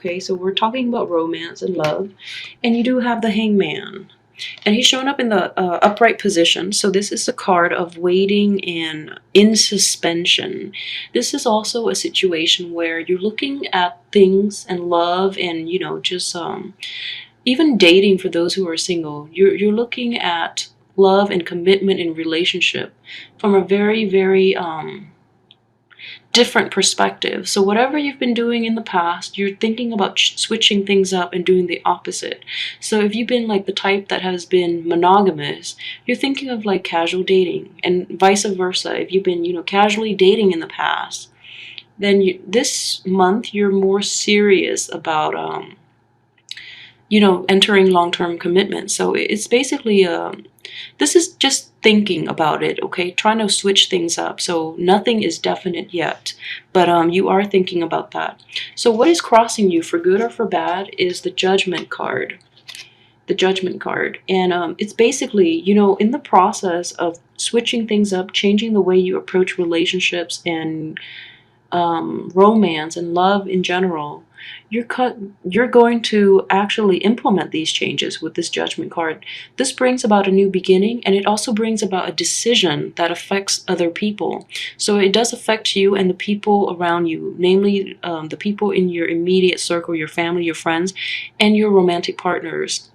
okay? So we're talking about romance and love, and you do have the Hangman. And he's showing up in the upright position. So this is a card of waiting and in suspension. This is also a situation where you're looking at things and love and, you know, just even dating for those who are single. You're looking at love and commitment and relationship from a very, very different perspective. So whatever you've been doing in the past, you're thinking about switching things up and doing the opposite. So if you've been like the type that has been monogamous, you're thinking of like casual dating, and vice versa. If you've been, you know, casually dating in the past, then this month you're more serious about you know, entering long-term commitment. So it's basically this is just thinking about it, okay? Trying to switch things up. So nothing is definite yet, but you are thinking about that. So what is crossing you for good or for bad is the Judgment card. The Judgment card. And it's basically, you know, in the process of switching things up, changing the way you approach relationships and romance and love in general, you're going to actually implement these changes with this Judgment card. This brings about a new beginning, and it also brings about a decision that affects other people. So it does affect you and the people around you, namely the people in your immediate circle, your family, your friends, and your romantic partners.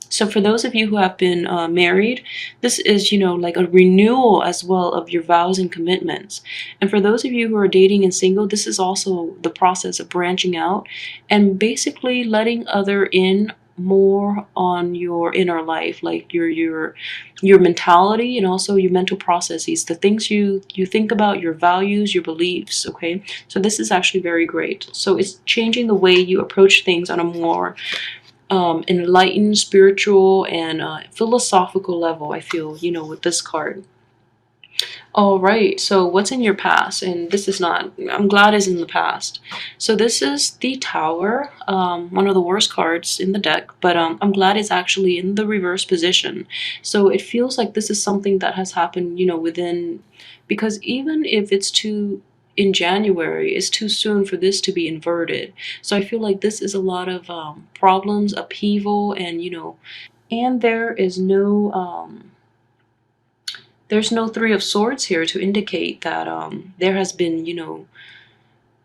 So for those of you who have been married, this is, you know, like a renewal as well of your vows and commitments. And for those of you who are dating and single, this is also the process of branching out and basically letting other in more on your inner life, like your mentality and also your mental processes, the things you think about, your values, your beliefs, okay? So this is actually very great. So it's changing the way you approach things on a more enlightened, spiritual, and philosophical level, I feel, you know, with this card. All right, so what's in your past? And this is not, I'm glad is in the past. So this is the Tower, one of the worst cards in the deck, but I'm glad it's actually in the reverse position. So it feels like this is something that has happened, you know, within, because even if it's too, in January, it's too soon for this to be inverted. So I feel like this is a lot of problems, upheaval, and, you know, and there's no Three of Swords here to indicate that there has been, you know,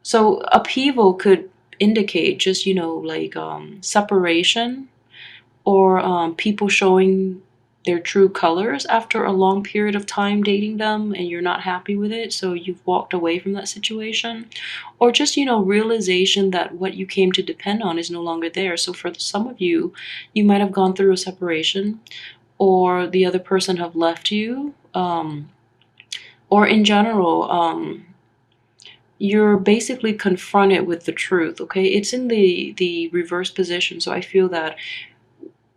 so upheaval could indicate just, you know, like separation or people showing their true colors after a long period of time dating them and you're not happy with it, so you've walked away from that situation. Or just, you know, realization that what you came to depend on is no longer there. So for some of you, you might have gone through a separation, or the other person have left you, or in general, you're basically confronted with the truth, okay? It's in the reverse position, so I feel that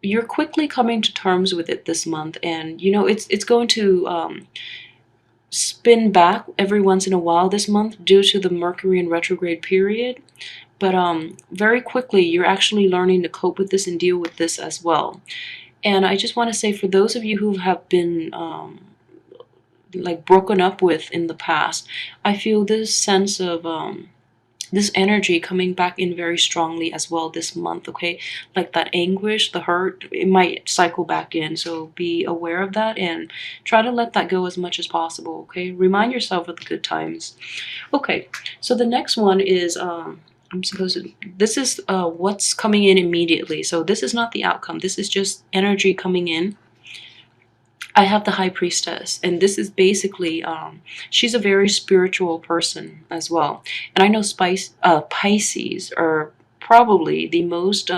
you're quickly coming to terms with it this month, and you know it's going to spin back every once in a while this month due to the Mercury in retrograde period. But very quickly you're actually learning to cope with this and deal with this as well. And I just want to say, for those of you who have been like broken up with in the past, I feel this sense of this energy coming back in very strongly as well this month, okay? Like that anguish, the hurt, it might cycle back in. So be aware of that and try to let that go as much as possible, okay? Remind yourself of the good times. Okay, so the next one is, this is what's coming in immediately. So this is not the outcome. This is just energy coming in. I have the High Priestess, and this is basically, she's a very spiritual person as well. And I know Pisces are probably the most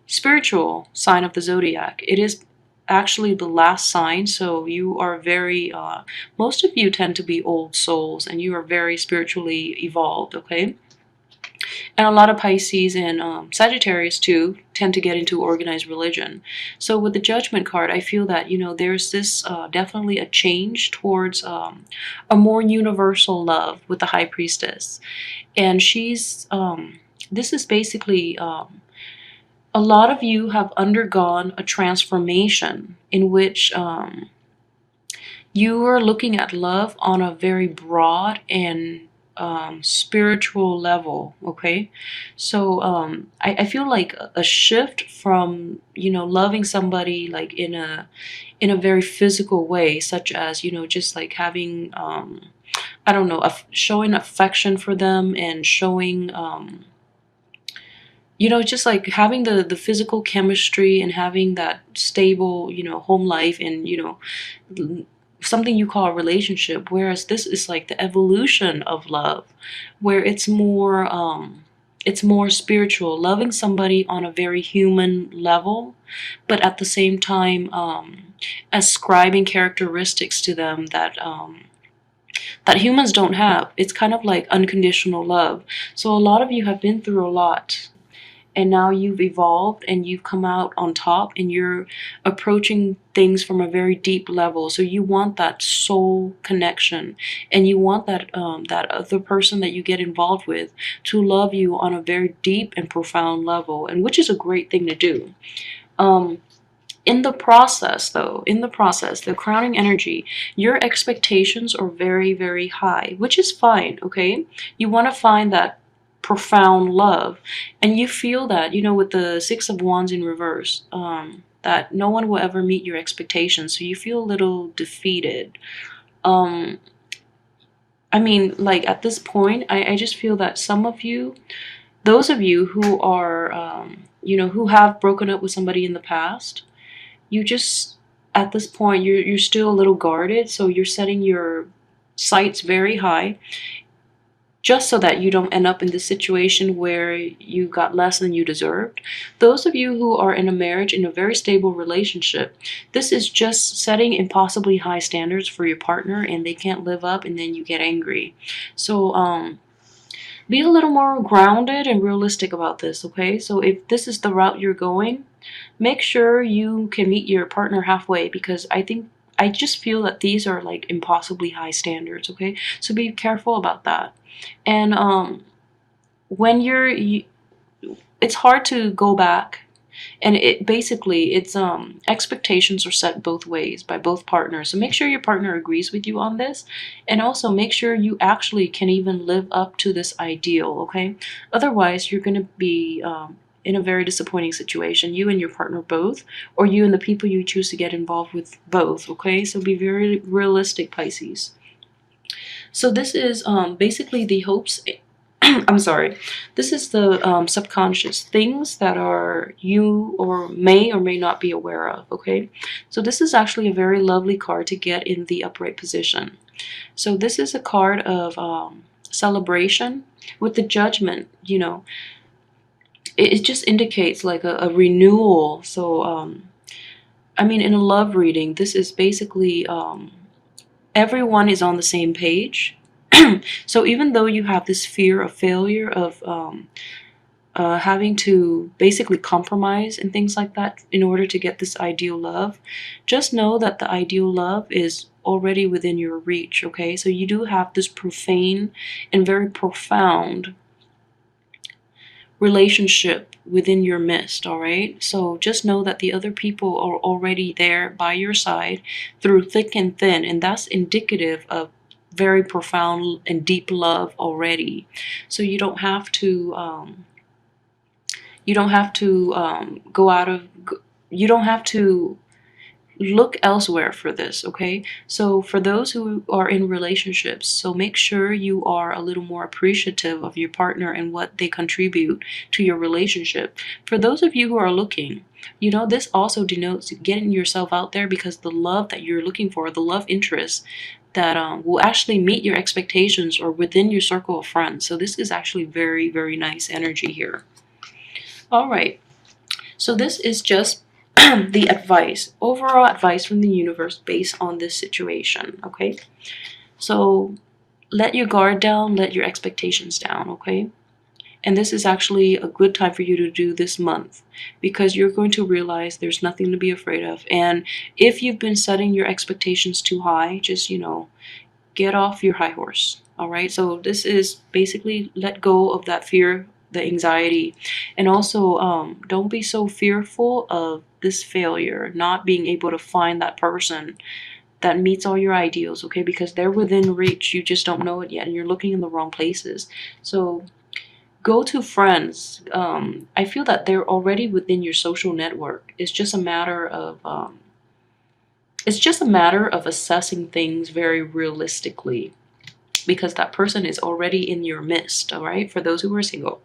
spiritual sign of the zodiac. It is actually the last sign, so you are very, most of you tend to be old souls, and you are very spiritually evolved, okay? And a lot of Pisces and Sagittarius too tend to get into organized religion. So with the Judgment card, I feel that, you know, there's this definitely a change towards a more universal love with the High Priestess. And she's, this is basically, a lot of you have undergone a transformation in which you are looking at love on a very broad and spiritual level. Okay, so I feel like a shift from, you know, loving somebody like in a very physical way, such as, you know, just like having I don't know, showing affection for them and showing you know, just like having the physical chemistry and having that stable, you know, home life and, you know, something you call a relationship. Whereas this is like the evolution of love, where it's more spiritual, loving somebody on a very human level, but at the same time ascribing characteristics to them that humans don't have. It's kind of like unconditional love. So a lot of you have been through a lot, and now you've evolved and you've come out on top, and you're approaching things from a very deep level. So you want that soul connection, and you want that other person that you get involved with to love you on a very deep and profound level, and which is a great thing to do. In the process, though, the crowning energy, your expectations are very, very high, which is fine, okay? You want to find that profound love, and you feel that, you know, with the Six of Wands in reverse, that no one will ever meet your expectations, so you feel a little defeated. Um, I mean, like at this point, I just feel that some of you, those of you who are, you know, who have broken up with somebody in the past, you just, at this point, you're still a little guarded, so you're setting your sights very high, just so that you don't end up in this situation where you got less than you deserved. Those of you who are in a marriage, in a very stable relationship, this is just setting impossibly high standards for your partner, and they can't live up, and then you get angry. So be a little more grounded and realistic about this, okay? So if this is the route you're going, make sure you can meet your partner halfway, because I just feel that these are like impossibly high standards, okay? So be careful about that. And when it's hard to go back, and it basically, it's expectations are set both ways by both partners. So make sure your partner agrees with you on this, and also make sure you actually can even live up to this ideal, okay? Otherwise, you're going to be in a very disappointing situation, you and your partner both, or you and the people you choose to get involved with both, okay? So be very realistic, Pisces. So this is basically the hopes. I'm sorry. This is the subconscious things that are you or may not be aware of, okay? So this is actually a very lovely card to get in the upright position. So this is a card of celebration with the Judgment, you know. It just indicates like a renewal. So, I mean, in a love reading, this is basically everyone is on the same page. So even though you have this fear of failure, of having to basically compromise and things like that in order to get this ideal love, just know that the ideal love is already within your reach, okay? So you do have this profane and very profound relationship within your midst, all right? So just know that the other people are already there by your side through thick and thin, and that's indicative of very profound and deep love already. So you don't have to go out of, you don't have to look elsewhere for this, okay? So for those who are in relationships, so make sure you are a little more appreciative of your partner and what they contribute to your relationship. For those of you who are looking, you know, this also denotes getting yourself out there, because the love that you're looking for, the love interest that will actually meet your expectations or within your circle of friends. So this is actually very, very nice energy here. All right. So this is just the advice, overall advice from the universe based on this situation, okay? So let your guard down, let your expectations down, okay? And this is actually a good time for you to do this month, because you're going to realize there's nothing to be afraid of. And if you've been setting your expectations too high, just, you know, get off your high horse, all right? So this is basically let go of that fear, the anxiety, and also don't be so fearful of this failure, not being able to find that person that meets all your ideals, okay? Because they're within reach. You just don't know it yet, and you're looking in the wrong places. So go to friends. I feel that they're already within your social network. It's just a matter of assessing things very realistically, because that person is already in your midst, all right? For those who are single.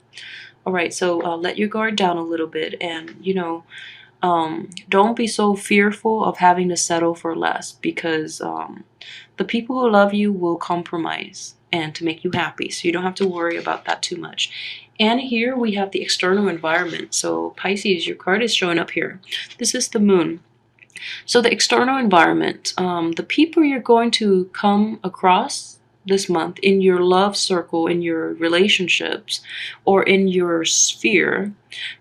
All right, so let your guard down a little bit, and don't be so fearful of having to settle for less, because the people who love you will compromise and to make you happy. So you don't have to worry about that too much. And here we have the external environment. So Pisces, your card is showing up here. This is the moon. So the external environment, the people you're going to come across this month in your love circle, in your relationships, or in your sphere,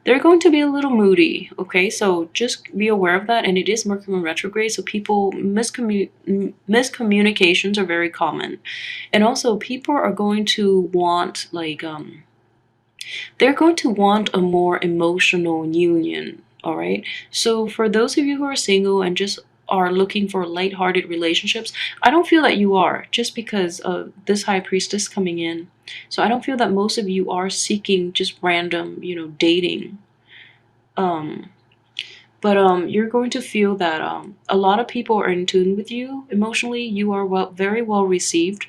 they're going to be a little moody, okay? So just be aware of that. And it is Mercury retrograde, so miscommunications are very common. And also people are going to want they're going to want a more emotional union, all right? So for those of you who are single and just are looking for lighthearted relationships, I don't feel that you are, just because of this high priestess coming in. So I don't feel that most of you are seeking just random, dating. But you're going to feel that a lot of people are in tune with you emotionally. You are very well received.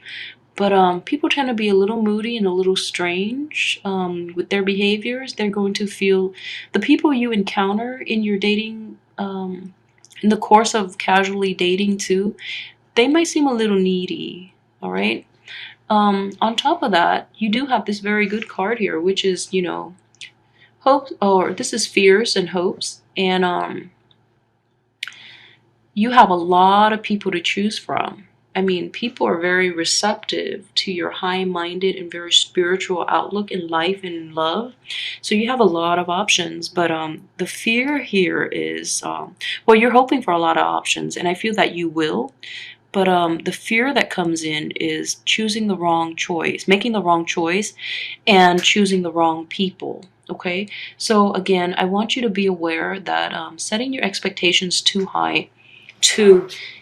But people tend to be a little moody and a little strange with their behaviors. They're going to feel the people you encounter in your dating, in the course of casually dating too, they might seem a little needy, all right? On top of that, you do have this very good card here, which is, hope, or this is fears and hopes. And you have a lot of people to choose from. I mean, people are very receptive to your high-minded and very spiritual outlook in life and in love. So you have a lot of options. But the fear here is, well, you're hoping for a lot of options, and I feel that you will. But the fear that comes in is choosing the wrong choice, making the wrong choice, and choosing the wrong people. Okay? So again, I want you to be aware that setting your expectations too high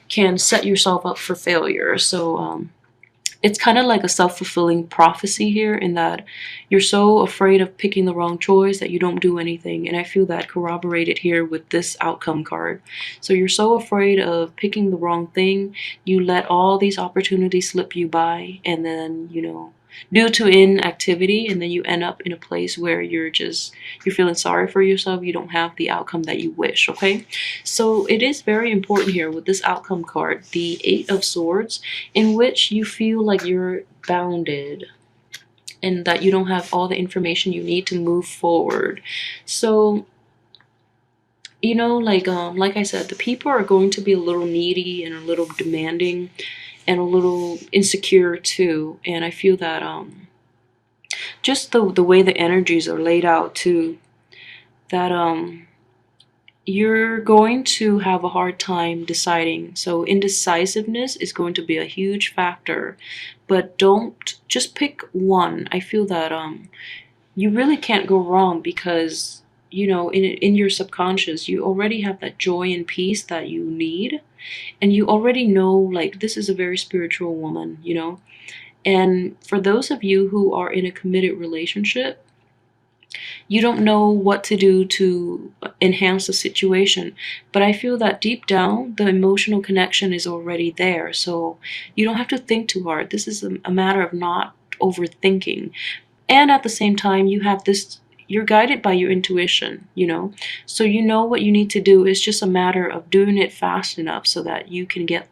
can set yourself up for failure. So it's kind of like a self-fulfilling prophecy here, in that you're so afraid of picking the wrong choice that you don't do anything. And I feel that corroborated here with this outcome card. So you're so afraid of picking the wrong thing, you let all these opportunities slip you by, and then, due to inactivity, and then you end up in a place where you're feeling sorry for yourself. You don't have the outcome that you wish, okay? So it is very important here with this outcome card, the 8 of Swords, in which you feel like you're bounded and that you don't have all the information you need to move forward. So like I said, the people are going to be a little needy and a little demanding and a little insecure too. And I feel that just the way the energies are laid out too, that you're going to have a hard time deciding. So indecisiveness is going to be a huge factor, but don't just pick one. I feel that you really can't go wrong, because in your subconscious, you already have that joy and peace that you need. And you already know, like, this is a very spiritual woman, And for those of you who are in a committed relationship, you don't know what to do to enhance the situation. But I feel that deep down, the emotional connection is already there. So you don't have to think too hard. This is a matter of not overthinking. And at the same time, you're guided by your intuition, So what you need to do. Is just a matter of doing it fast enough so that you can get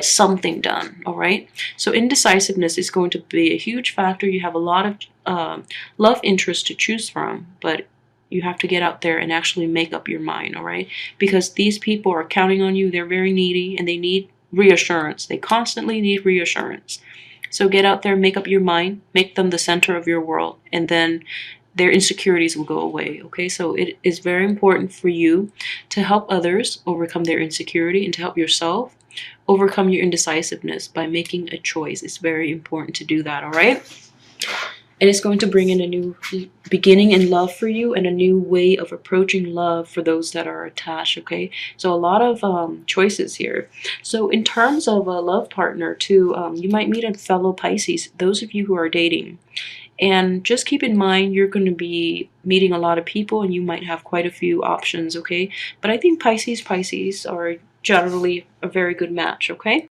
something done, all right? So indecisiveness is going to be a huge factor. You have a lot of love interest to choose from, but you have to get out there and actually make up your mind, all right? Because these people are counting on you. They're very needy, and they need reassurance. They constantly need reassurance. So get out there, make up your mind, make them the center of your world, and then their insecurities will go away, okay? So it is very important for you to help others overcome their insecurity, and to help yourself overcome your indecisiveness by making a choice. It's very important to do that, all right? And it's going to bring in a new beginning in love for you and a new way of approaching love for those that are attached. Okay, so a lot of choices here. So in terms of a love partner too, you might meet a fellow Pisces, those of you who are dating. And just keep in mind, you're going to be meeting a lot of people and you might have quite a few options. Okay, but I think Pisces are generally a very good match. Okay.